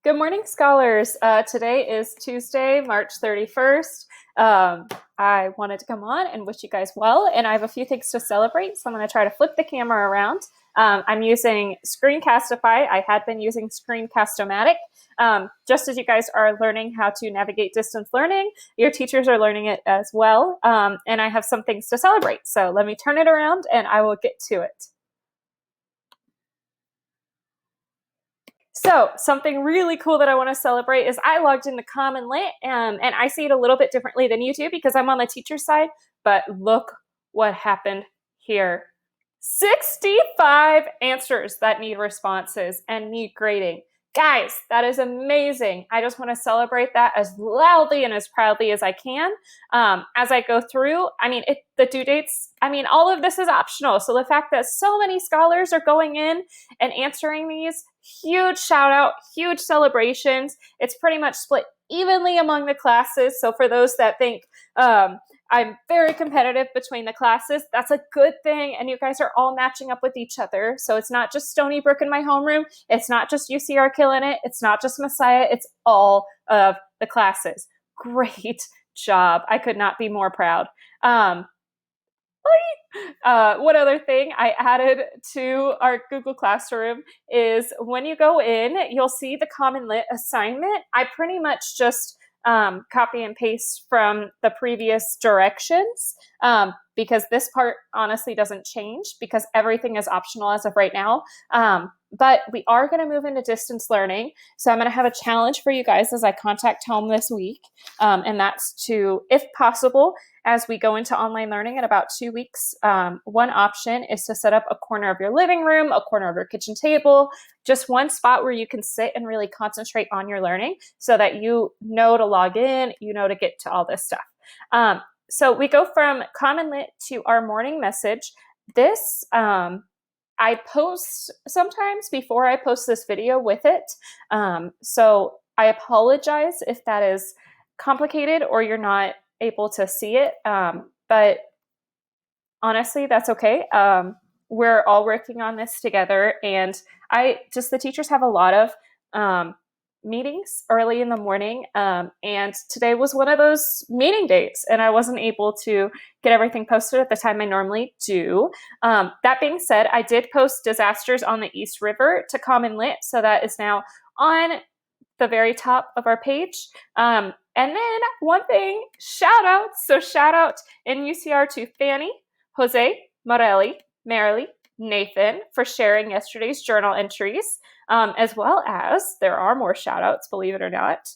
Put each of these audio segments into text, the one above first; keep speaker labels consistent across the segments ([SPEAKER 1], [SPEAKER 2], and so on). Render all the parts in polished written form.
[SPEAKER 1] Good morning, scholars. Today is Tuesday, March 31st. I wanted to come on and wish you guys well, and I have a few things to celebrate, so I'm going to try to flip the camera around. I'm using Screencastify. I had been using Screencast-O-Matic. Just as you guys are learning how to navigate distance learning, your teachers are learning it as well, and I have some things to celebrate. So let me turn it around, and I will get to it. So something really cool that I want to celebrate is I logged into Common Lit, and I see it a little bit differently than you do because I'm on the teacher side, but look what happened here. 65 answers that need responses and need grading. Guys, that is amazing. I just want to celebrate that as loudly and as proudly as I can. As I go through, the due dates, all of this is optional. So the fact that so many scholars are going in and answering these, huge shout out, huge celebrations. It's pretty much split evenly among the classes. So for those that think, I'm very competitive between the classes, that's a good thing. And you guys are all matching up with each other. So it's not just Stony Brook in my homeroom. It's not just UCR killing it. It's not just Messiah. It's all of the classes. Great job. I could not be more proud. One other thing I added to our Google Classroom is when you go in, you'll see the Common Lit assignment. I pretty much just copy and paste from the previous directions because this part honestly doesn't change because everything is optional as of right now. But we are going to move into distance learning. So I'm going to have a challenge for you guys as I contact home this week. And that's to, if possible, as we go into online learning in about 2 weeks, one option is to set up a corner of your living room, a corner of your kitchen table, just one spot where you can sit and really concentrate on your learning so that you know to log in, you know to get to all this stuff. So we go from Common Lit to our morning message. This, I post sometimes before I post this video with it. So I apologize if that is complicated or you're not able to see it. But honestly, that's okay. We're all working on this together. And the teachers have a lot of meetings early in the morning. And today was one of those meeting dates. And I wasn't able to get everything posted at the time I normally do. That being said, I did post disasters on the East River to Common Lit. So that is now on the very top of our page. And then one thing, shout outs. So shout out in UCR to Fanny, Jose, Morelli, Marilee, Nathan for sharing yesterday's journal entries, as well as there are more shout outs, believe it or not.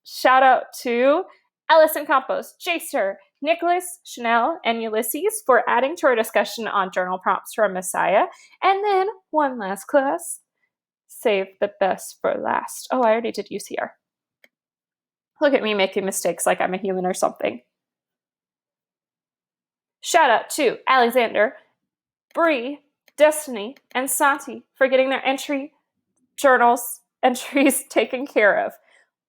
[SPEAKER 1] Shout out to Ellison Campos, Jacer, Nicholas, Chanel, and Ulysses for adding to our discussion on journal prompts from Messiah. And then one last class, save the best for last. Oh, I already did UCR. Look at me making mistakes like I'm a human or something. Shout out to Alexander, Bree, Destiny, and Santi for getting their entries taken care of.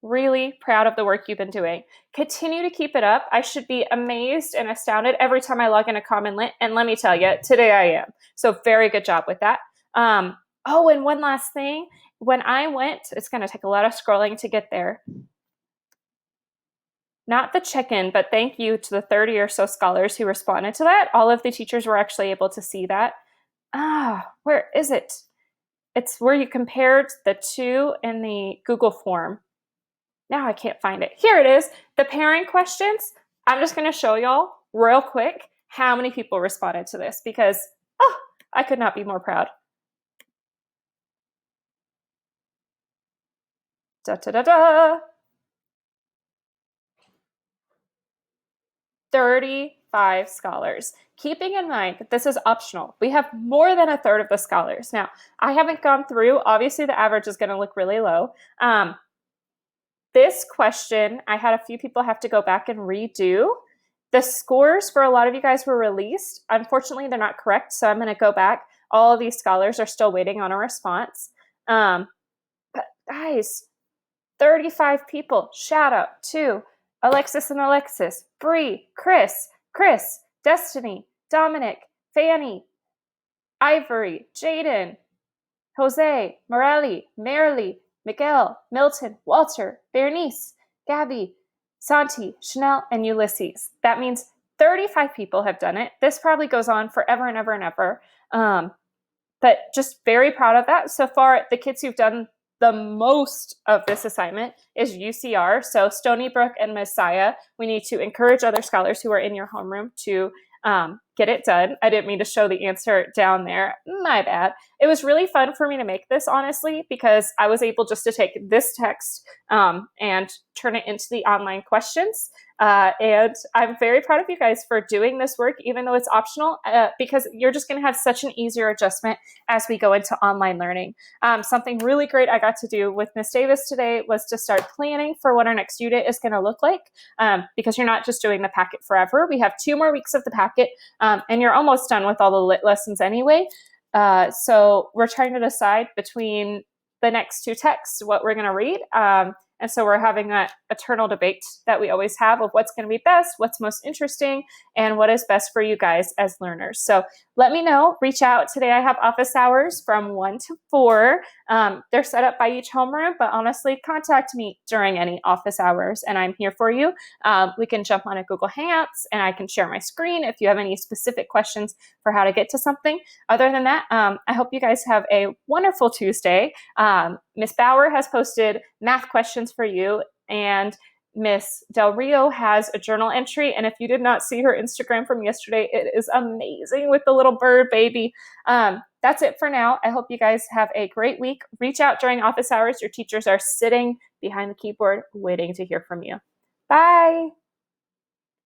[SPEAKER 1] Really proud of the work you've been doing. Continue to keep it up. I should be amazed and astounded every time I log into Common Lit, and let me tell you, today I am. So very good job with that. Oh, and one last thing. When I went, it's going to take a lot of scrolling to get there. Not the check-in, but thank you to the 30 or so scholars who responded to that. All of the teachers were actually able to see that. Where is it? It's where you compared the two in the Google form. Now I can't find it. Here it is. The pairing questions. I'm just going to show y'all real quick how many people responded to this because, I could not be more proud. Da da da da. 35 scholars. Keeping in mind that this is optional, we have more than a third of the scholars. Now, I haven't gone through, obviously the average is going to look really low. This question, I had a few people have to go back and redo. The scores for a lot of you guys were released. Unfortunately, they're not correct, so I'm going to go back. All of these scholars are still waiting on a response. But guys, 35 people. Shout out to Alexis and Alexis, Bree, Chris, Destiny, Dominic, Fanny, Ivory, Jaden, Jose, Morelli, Marilee, Miguel, Milton, Walter, Bernice, Gabby, Santi, Chanel, and Ulysses. That means 35 people have done it. This probably goes on forever and ever and ever. But just very proud of that. So far, the kids who've done the most of this assignment is UCR. So Stony Brook and Messiah. We need to encourage other scholars who are in your homeroom to get it done. I didn't mean to show the answer down there. My bad. It was really fun for me to make this, honestly, because I was able just to take this text and turn it into the online questions. And I'm very proud of you guys for doing this work, even though it's optional, because you're just going to have such an easier adjustment as we go into online learning. Something really great I got to do with Miss Davis today was to start planning for what our next unit is going to look like, because you're not just doing the packet forever. We have 2 more weeks of the packet, and you're almost done with all the lit lessons anyway. So we're trying to decide between the next 2 texts what we're going to read. And so we're having that eternal debate that we always have of what's going to be best, what's most interesting, and what is best for you guys as learners. So let me know. Reach out. Today I have office hours from 1 to 4. They're set up by each homeroom, but honestly, contact me during any office hours, and I'm here for you. We can jump on a Google Hangouts, and I can share my screen if you have any specific questions for how to get to something. Other than that, I hope you guys have a wonderful Tuesday. Miss Bauer has posted math questions for you, and Miss Del Rio has a journal entry, and if you did not see her Instagram from yesterday, it is amazing with the little bird baby. That's it for now. I hope you guys have a great week. Reach out during office hours. Your teachers are sitting behind the keyboard waiting to hear from you. Bye.